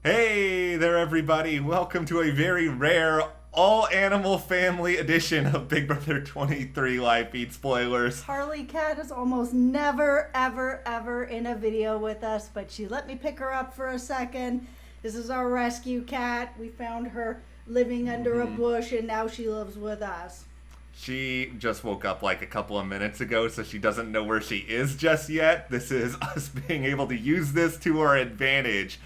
Hey there, everybody. Welcome to a very rare all-animal family edition of Big Brother 23 Live Feed Spoilers. Harley Cat is almost never, ever in a video with us, but she let me pick her up for a second. This is our rescue cat. We found her living under a bush, and now she lives with us. She just woke up like a couple of minutes ago, so she doesn't know where she is just yet. This is us being able to use this to our advantage.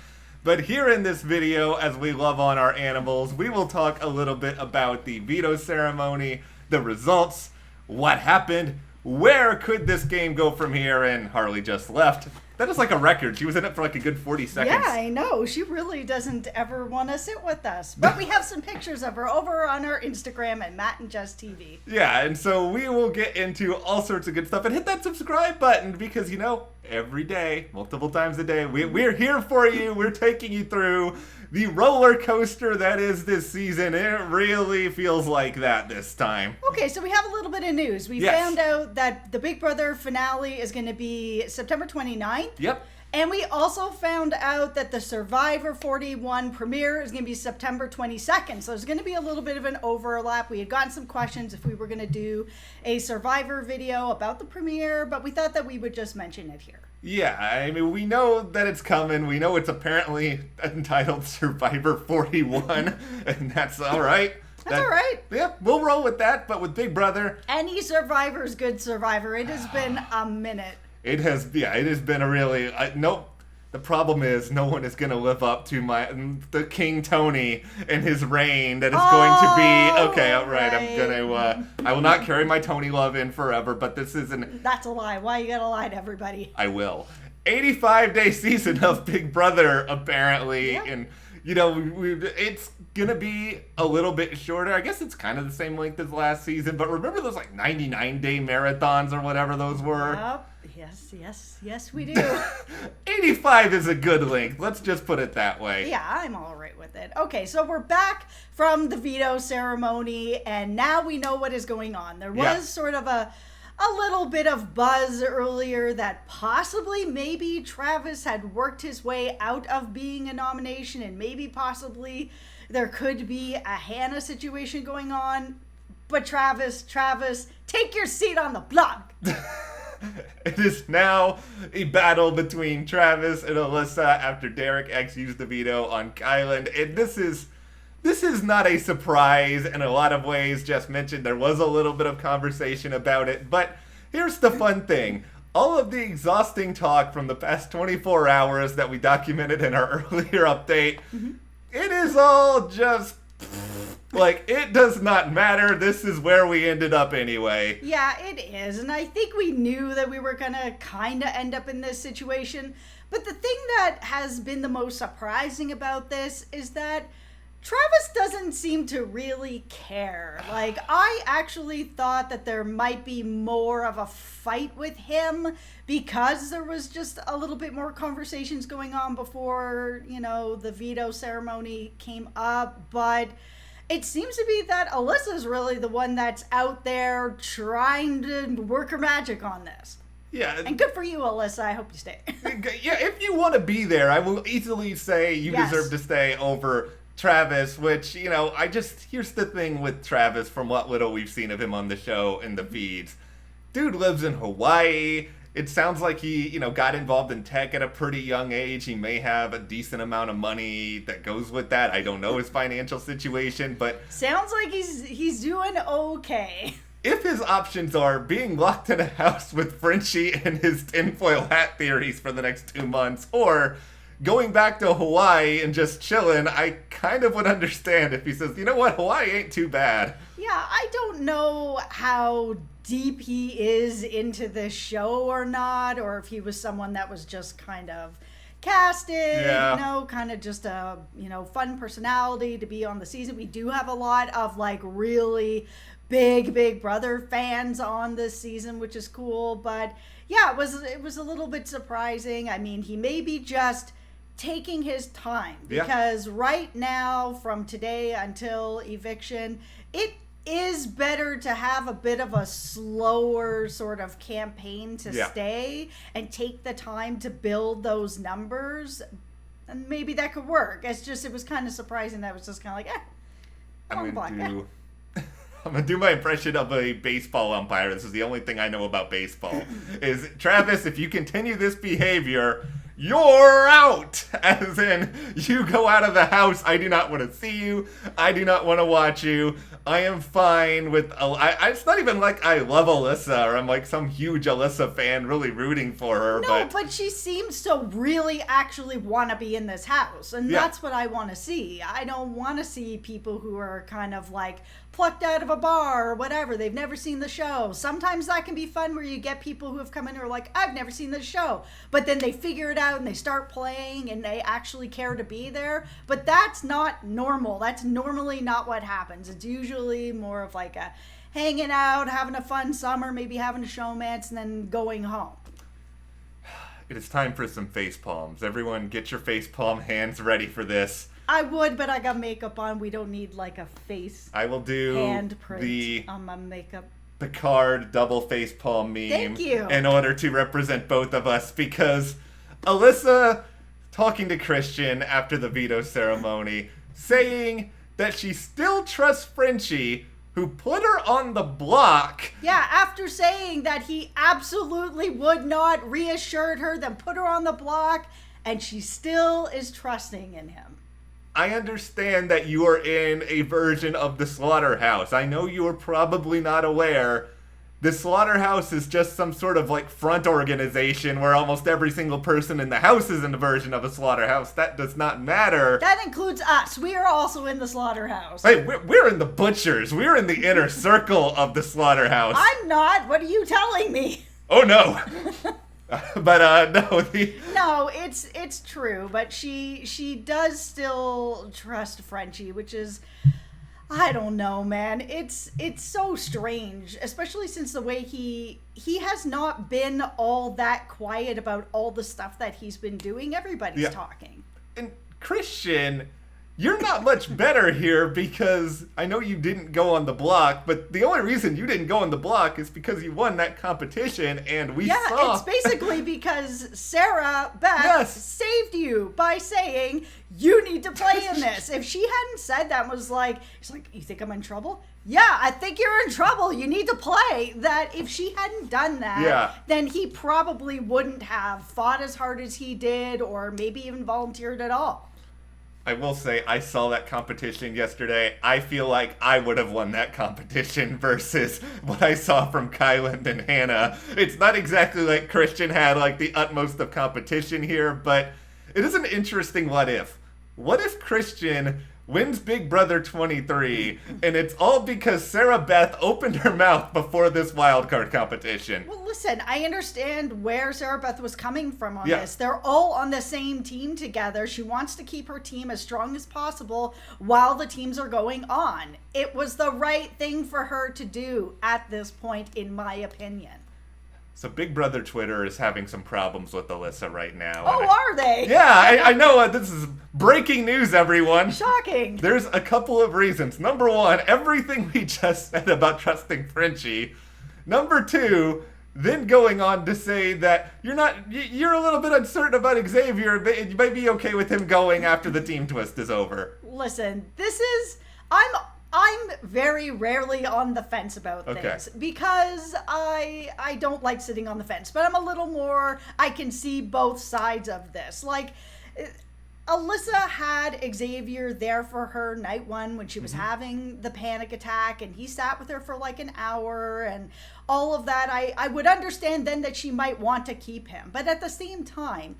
But here in this video, as we love on our animals, we will talk a little bit about the veto ceremony, the results, what happened, where could this game go from here, and Harley just left. That is like a record. She was in it for like a good 40 seconds. Yeah, I know. She really doesn't ever want to sit with us. But we have some pictures of her over on our Instagram at Matt and Jess TV. Yeah, and so we will get into all sorts of good stuff. And hit that subscribe button because, you know, every day, multiple times a day, we're here for you. We're taking you through the roller coaster that is this season. It really feels like that this time. Okay, so we have a little bit of news. We found out that the Big Brother finale is going to be September 29th. Yep. And we also found out that the Survivor 41 premiere is going to be September 22nd. So there's going to be a little bit of an overlap. We had gotten some questions if we were going to do a Survivor video about the premiere, but we thought that we would just mention it here. Yeah, I mean, we know that it's coming. We know it's apparently entitled Survivor 41, and that's all right. That's all right. Yeah, we'll roll with that, but with Big Brother... Any Survivor's good Survivor. It has been a minute. It has been a really... nope. The problem is no one is going to live up to the King Tony and his reign that is going to be... Okay, all right, I'm going to... I will not carry my Tony love in forever, but this isn't... That's a lie. Why you got to lie to everybody? I will. 85-day season of Big Brother, apparently, Yep. and... You know, it's going to be a little bit shorter. I guess it's kind of the same length as last season. But remember those like 99-day marathons or whatever those were? Yes, we do. 85 is a good length. Let's just put it that way. Yeah, I'm all right with it. Okay, so we're back from the veto ceremony, and now we know what is going on. There was sort of a little bit of buzz earlier that possibly maybe Travis had worked his way out of being a nomination, and maybe possibly there could be a Hannah situation going on. But Travis, take your seat on the block. It is now a battle between Travis and Alyssa after Derek X used the veto on Kyland. And this is not a surprise in a lot of ways. Jess mentioned there was a little bit of conversation about it. But here's the fun thing. All of the exhausting talk from the past 24 hours that we documented in our earlier update, it is all just... Like, it does not matter. This is where we ended up anyway. Yeah, it is. And I think we knew that we were going to kind of end up in this situation. But the thing that has been the most surprising about this is that Travis doesn't seem to really care. Like, I actually thought that there might be more of a fight with him because there was just a little bit more conversations going on before, you know, the veto ceremony came up. But it seems to be that Alyssa's really the one that's out there trying to work her magic on this. Yeah. And good for you, Alyssa. I hope you stay. Yeah, if you want to be there, I will easily say you deserve to stay over Travis, which, you know, here's the thing with Travis from what little we've seen of him on the show and the feeds. Dude lives in Hawaii. It sounds like he, you know, got involved in tech at a pretty young age. He may have a decent amount of money that goes with that. I don't know his financial situation, but... Sounds like he's doing okay. If his options are being locked in a house with Frenchie and his tinfoil hat theories for the next 2 months, or going back to Hawaii and just chilling, I kind of would understand if he says, you know what, Hawaii ain't too bad. Yeah, I don't know how deep he is into this show or not, or if he was someone that was just kind of casted, you know, kind of just a, you know, fun personality to be on the season. We do have a lot of like really Big Brother fans on this season, which is cool. But yeah, it was a little bit surprising. I mean, he may be just taking his time because right now, from today until eviction, it is better to have a bit of a slower sort of campaign to stay and take the time to build those numbers and maybe that could work. It's just, it was kind of surprising that it was just kind of like, I'm gonna do my impression of a baseball umpire. This is the only thing I know about baseball. Is Travis, if you continue this behavior, you're out! As in, you go out of the house. I do not want to see you. I do not want to watch you. I am fine with... it's not even like I love Alyssa, or I'm like some huge Alyssa fan really rooting for her. No, but she seems to really actually want to be in this house. And that's what I want to see. I don't want to see people who are kind of like plucked out of a bar or whatever. They've never seen the show. Sometimes that can be fun where you get people who have come in who are like, I've never seen this show. But then they figure it out and they start playing and they actually care to be there. But that's not normal. That's normally not what happens. It's usually more of like a hanging out, having a fun summer, maybe having a showmance, and then going home. It is time for some face palms. Everyone get your face palm hands ready for this. I would, but I got makeup on. We don't need like a face. I will do handprint on my makeup. Picard double face palm meme. Thank you. In order to represent both of us, because Alyssa talking to Christian after the veto ceremony, saying that she still trusts Frenchie, who put her on the block. Yeah, after saying that he absolutely would not, reassured her, then put her on the block, and she still is trusting in him. I understand that you are in a version of the Slaughterhouse. I know you are probably not aware. The Slaughterhouse is just some sort of like front organization where almost every single person in the house is in a version of a slaughterhouse. That does not matter. That includes us. We are also in the Slaughterhouse. Hey, we're in the butchers. We're in the inner circle of the Slaughterhouse. I'm not. What are you telling me? Oh, no. But no, no, it's true. But she does still trust Frenchie, which is, I don't know, man. It's so strange, especially since the way he has not been all that quiet about all the stuff that he's been doing. Everybody's talking. And Christian, you're not much better here, because I know you didn't go on the block, but the only reason you didn't go on the block is because you won that competition, and we saw... Yeah, it's basically because Sarah Beth saved you by saying, you need to play in this. If she hadn't said that, was like, she's like, you think I'm in trouble? Yeah, I think you're in trouble. You need to play. That if she hadn't done that, then he probably wouldn't have fought as hard as he did, or maybe even volunteered at all. I will say, I saw that competition yesterday. I feel like I would have won that competition versus what I saw from Kyland and Hannah. It's not exactly like Christian had like the utmost of competition here, but it is an interesting what if. What if Christian wins Big Brother 23, and it's all because Sarah Beth opened her mouth before this wildcard competition? Well, listen, I understand where Sarah Beth was coming from on this. They're all on the same team together. She wants to keep her team as strong as possible while the teams are going on. It was the right thing for her to do at this point, in my opinion. So Big Brother Twitter is having some problems with Alyssa right now. Oh, are they? Yeah, I know. This is breaking news, everyone. Shocking. There's a couple of reasons. Number one, everything we just said about trusting Frenchie. Number two, then going on to say that you're a little bit uncertain about Xavier. You may be okay with him going after the team twist is over. Listen, I'm very rarely on the fence about things because I don't like sitting on the fence, but I'm a little more, I can see both sides of this. Like, Alyssa had Xavier there for her night one when she was having the panic attack, and he sat with her for like an hour and all of that. I would understand then that she might want to keep him, but at the same time,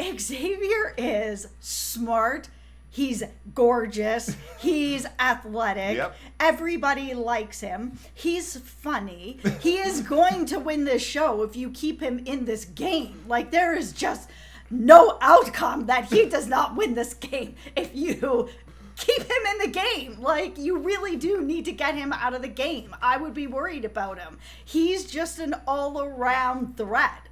Xavier is smart. He's gorgeous. He's athletic. Everybody likes him. He's funny. He is going to win this show if you keep him in this game. Like, there is just no outcome that he does not win this game if you keep him in the game. Like, you really do need to get him out of the game. I would be worried about him. He's just an all-around threat.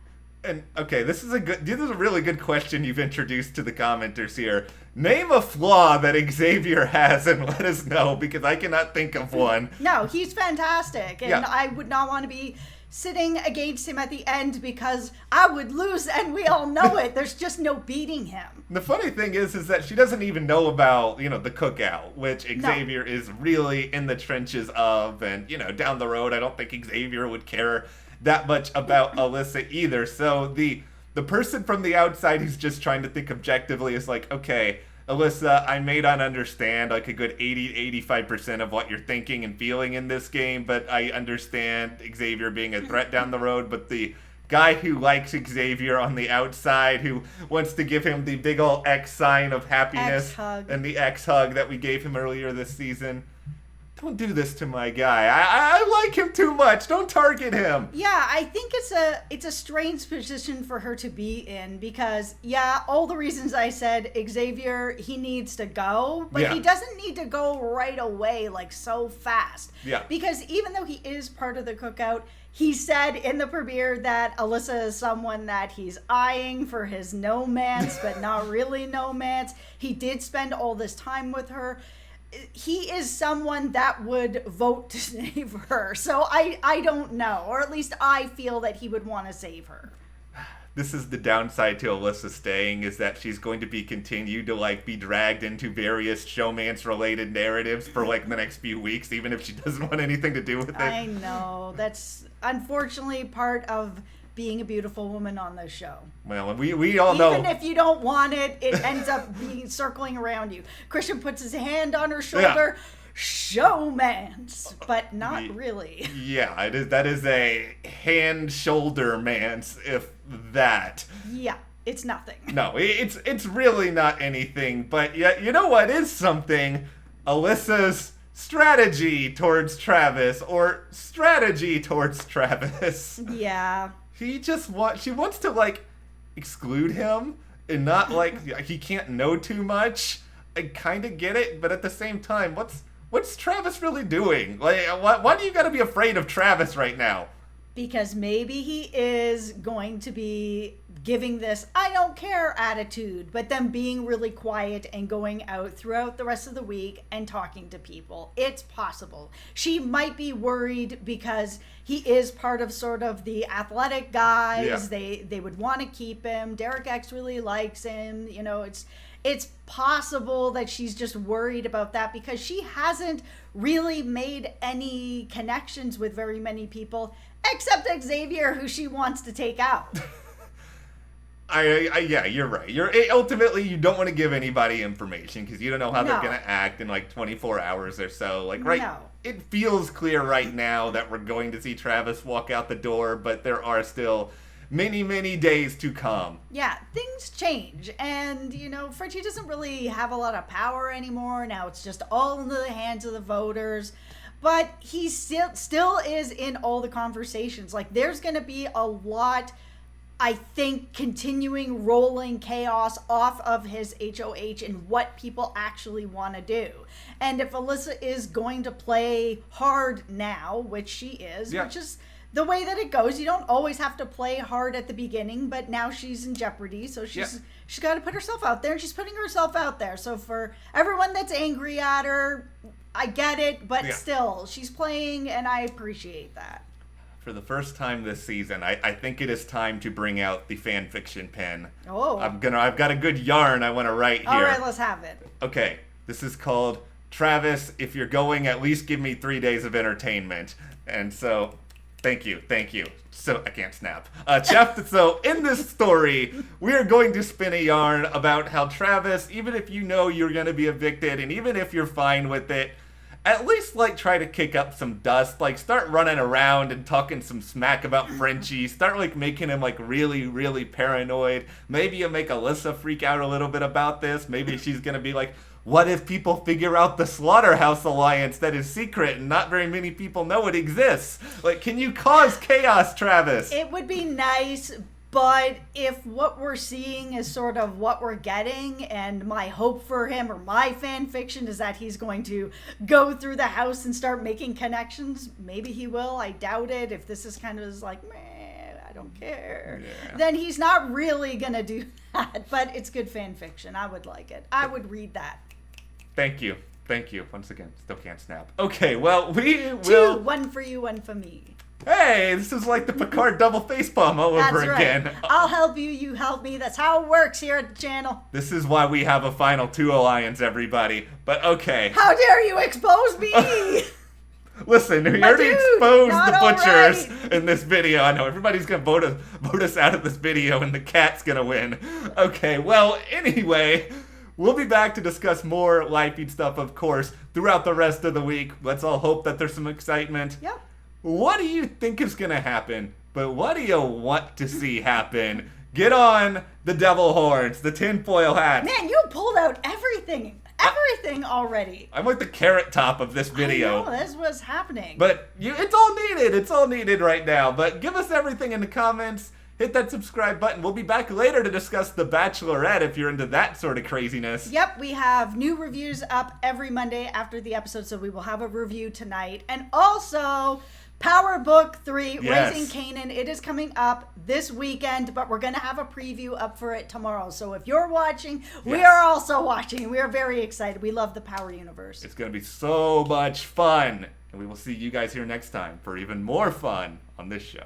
And okay, this is a really good question you've introduced to the commenters here. Name a flaw that Xavier has and let us know, because I cannot think of one. No, he's fantastic, and I would not want to be sitting against him at the end because I would lose, and we all know it. There's just no beating him. The funny thing is that she doesn't even know about, the cookout, which Xavier is really in the trenches of, and, down the road, I don't think Xavier would care that much about Alyssa either. So the person from the outside who's just trying to think objectively is like, okay, Alyssa, I may not understand like a good 80-85% of what you're thinking and feeling in this game, but I understand Xavier being a threat down the road. But the guy who likes Xavier on the outside, who wants to give him the big ol' X sign of happiness X-hug. and the X hug that we gave him earlier this season. Don't do this to my guy. I like him too much. Don't target him. Yeah, I think it's a strange position for her to be in because, all the reasons I said, Xavier, he needs to go, but he doesn't need to go right away, like so fast. Yeah. Because even though he is part of the cookout, he said in the premiere that Alyssa is someone that he's eyeing for his romance, but not really romance. He did spend all this time with her. He is someone that would vote to save her. So I don't know. Or at least I feel that he would want to save her. This is the downside to Alyssa staying, is that she's going to be continued to be dragged into various showmance related narratives for the next few weeks, even if she doesn't want anything to do with it. I know. That's unfortunately part of being a beautiful woman on this show. Well, we all know. Even if you don't want it, it ends up being circling around you. Christian puts his hand on her shoulder. Yeah. Showmance, but not really. Yeah, that is a hand-shoulder mance, if that. Yeah, it's nothing. No, it's really not anything, but yet, you know what is something? Alyssa's strategy towards Travis, or strategy towards Travis. Yeah. She wants to, exclude him, and not, he can't know too much. I kind of get it, but at the same time, what's Travis really doing? Why do you gotta be afraid of Travis right now? Because maybe he is going to be giving this I don't care attitude, but then being really quiet and going out throughout the rest of the week and talking to people. It's possible. She might be worried because he is part of sort of the athletic guys. Yeah. They would want to keep him. Derek X really likes him. It's possible that she's just worried about that because she hasn't really made any connections with very many people except Xavier, who she wants to take out. Yeah, you're right. Ultimately, you don't want to give anybody information because you don't know how they're going to act in 24 hours or so. No. It feels clear right now that we're going to see Travis walk out the door, but there are still many, many days to come. Yeah, things change. And, Frenchie doesn't really have a lot of power anymore. Now it's just all in the hands of the voters. But he still is in all the conversations. There's going to be a lot, I think, continuing rolling chaos off of his HOH and what people actually want to do. And if Alyssa is going to play hard now, which she is, which is the way that it goes, you don't always have to play hard at the beginning, but now she's in jeopardy, so she's got to put herself out there, and she's putting herself out there. So for everyone that's angry at her, I get it, but still, she's playing, and I appreciate that. For the first time this season, I think it is time to bring out the fan fiction pen. Oh. I've got a good yarn I want to write here. All right, let's have it. Okay, this is called Travis, if you're going, at least give me 3 days of entertainment. And so, thank you. So, I can't snap. So, in this story, we are going to spin a yarn about how Travis, even if you know you're going to be evicted, and even if you're fine with it, at least, try to kick up some dust. Start running around and talking some smack about Frenchie. Start, making him, really, really paranoid. Maybe you make Alyssa freak out a little bit about this. Maybe she's going to be like, what if people figure out the Slaughterhouse Alliance that is secret and not very many people know it exists? Can you cause chaos, Travis? It would be nice, but if what we're seeing is sort of what we're getting, and my hope for him or my fan fiction is that he's going to go through the house and start making connections, maybe he will. I doubt it. If this is kind of meh, I don't care, then he's not really going to do that. But it's good fan fiction. I would like it. I would read that. Thank you. Once again, still can't snap. Okay, well, we will... 2, 1 for you, 1 for me. Hey, this is like the Picard double facepalm all over That's right. again. I'll help you, you help me. That's how it works here at the channel. This is why we have a Final Two alliance, everybody. But okay. How dare you expose me? Listen, we already exposed the butchers in this video. I know everybody's gonna vote us out of this video, and the cat's gonna win. Okay, well, anyway, we'll be back to discuss more Life Feed stuff, of course, throughout the rest of the week. Let's all hope that there's some excitement. Yep. What do you think is gonna happen? But what do you want to see happen? Get on the devil horns, the tinfoil hats. Man, you pulled out everything already. I'm like the carrot top of this video. I know, that's what's happening. But it's all needed. It's all needed right now. But give us everything in the comments. Hit that subscribe button. We'll be back later to discuss The Bachelorette if you're into that sort of craziness. Yep, we have new reviews up every Monday after the episode, so we will have a review tonight. And also, Power Book 3, Yes. Raising Kanan. It is coming up this weekend, but we're going to have a preview up for it tomorrow. So if you're watching, we Yes. are also watching. We are very excited. We love the Power universe. It's going to be so much fun. And we will see you guys here next time for even more fun on this show.